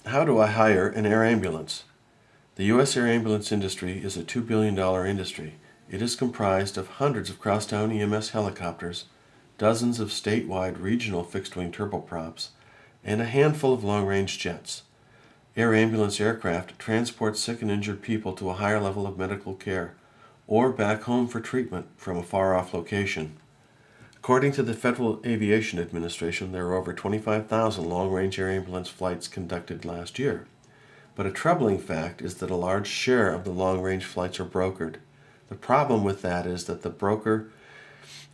How do I hire an air ambulance? The U.S. air ambulance industry is a $2 billion industry. It is comprised of hundreds of crosstown EMS helicopters, dozens of statewide regional fixed-wing turboprops, and a handful of long-range jets. Air ambulance aircraft transport sick and injured people to a higher level of medical care or back home for treatment from a far-off location. According to the Federal Aviation Administration, there were over 25,000 long-range air ambulance flights conducted last year. But a troubling fact is that a large share of the long-range flights are brokered. The problem with that is that the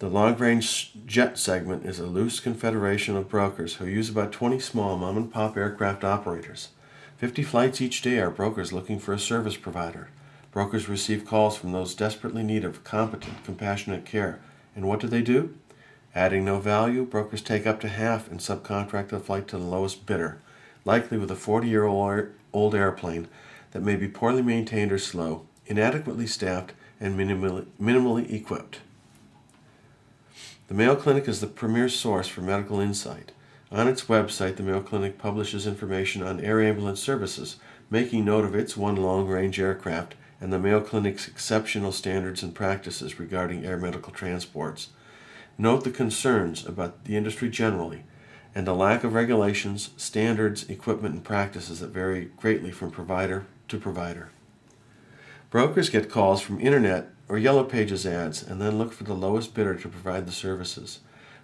long-range jet segment is a loose confederation of brokers who use about 20 small mom-and-pop aircraft operators. 50 flights each day are brokers looking for a service provider. Brokers receive calls from those desperately in need of competent, compassionate care. And what do? Adding no value, brokers take up to half and subcontract the flight to the lowest bidder, likely with a 40-year-old airplane that may be poorly maintained or slow, inadequately staffed, and minimally equipped. The Mayo Clinic is the premier source for medical insight. On its website, the Mayo Clinic publishes information on air ambulance services, making note of its one long-range aircraft and the Mayo Clinic's exceptional standards and practices regarding air medical transports. Note the concerns about the industry generally and the lack of regulations, standards, equipment, and practices that vary greatly from provider to provider. Brokers get calls from internet or Yellow Pages ads and then look for the lowest bidder to provide the services.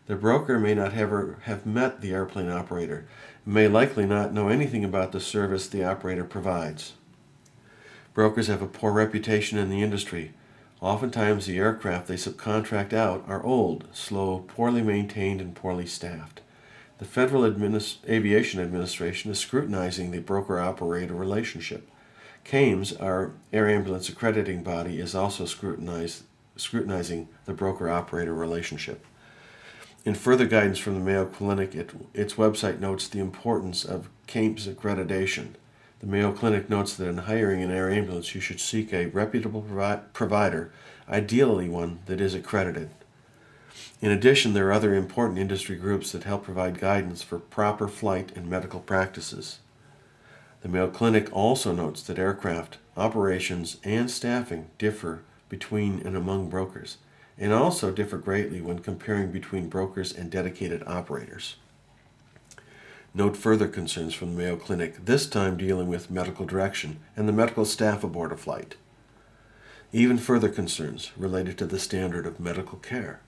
The broker may not ever have met the airplane operator and may likely not know anything about the service the operator provides. Brokers have a poor reputation in the industry. Oftentimes the aircraft they subcontract out are old, slow, poorly maintained, and poorly staffed. The Federal Aviation Administration is scrutinizing the broker-operator relationship. CAMES, our air ambulance accrediting body, is also scrutinizing the broker-operator relationship. In further guidance from the Mayo Clinic, its website notes the importance of CAMES accreditation. The Mayo Clinic notes that in hiring an air ambulance, you should seek a reputable provider, ideally one that is accredited. In addition, there are other important industry groups that help provide guidance for proper flight and medical practices. The Mayo Clinic also notes that aircraft, operations, and staffing differ between and among brokers, and also differ greatly when comparing between brokers and dedicated operators. Note further concerns from the Mayo Clinic, this time dealing with medical direction and the medical staff aboard a flight. Even further concerns related to the standard of medical care.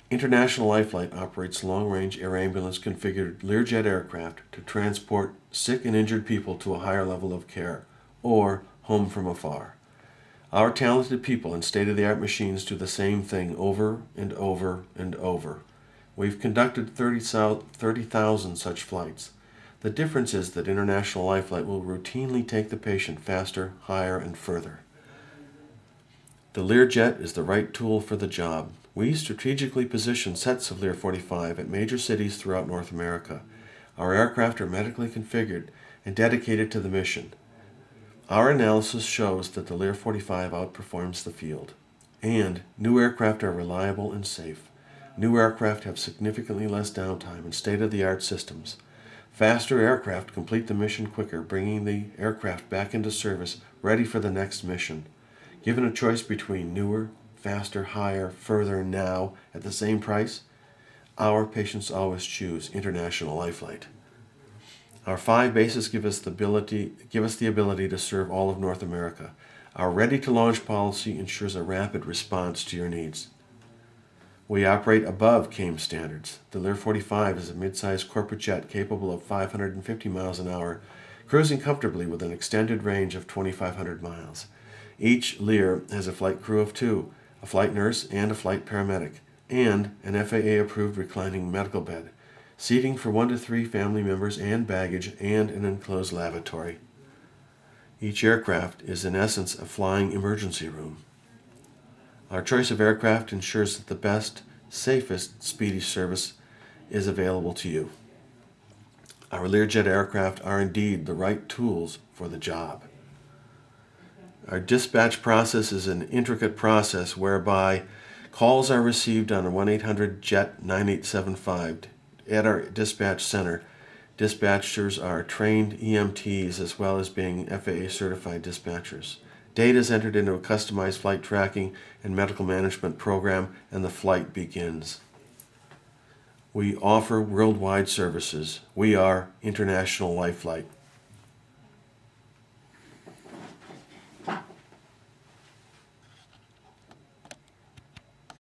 International Lifelight operates long-range air ambulance configured Learjet aircraft to transport sick and injured people to a higher level of care or home from afar. Our talented people and state-of-the-art machines do the same thing over and over and over. We've conducted 30,000 such flights. The difference is that International Lifelight will routinely take the patient faster, higher, and further. The Learjet is the right tool for the job. We strategically position sets of Lear 45 at major cities throughout North America. Our aircraft are medically configured and dedicated to the mission. Our analysis shows that the Lear 45 outperforms the field. And new aircraft are reliable and safe. New aircraft have significantly less downtime and state-of-the-art systems. Faster aircraft complete the mission quicker, bringing the aircraft back into service, ready for the next mission. Given a choice between newer, faster, higher, further, and now at the same price, our patients always choose International Lifelight. Our 5 bases give us the ability to serve all of North America. Our ready-to-launch policy ensures a rapid response to your needs. We operate above CAMES standards. The Lear 45 is a mid-sized corporate jet capable of 550 miles an hour, cruising comfortably with an extended range of 2,500 miles. Each Lear has a flight crew of 2, a flight nurse and a flight paramedic, and an FAA-approved reclining medical bed, seating for 1 to 3 family members and baggage, and an enclosed lavatory. Each aircraft is in essence a flying emergency room. Our choice of aircraft ensures that the best, safest, speedy service is available to you. Our Learjet aircraft are indeed the right tools for the job. Our dispatch process is an intricate process whereby calls are received on a 1-800-JET-9875 at our dispatch center Dispatchers are trained EMTs as well as being FAA certified dispatchers. Data is entered into a customized flight tracking and medical management program, and the flight begins. We offer worldwide services. We are International Life Flight.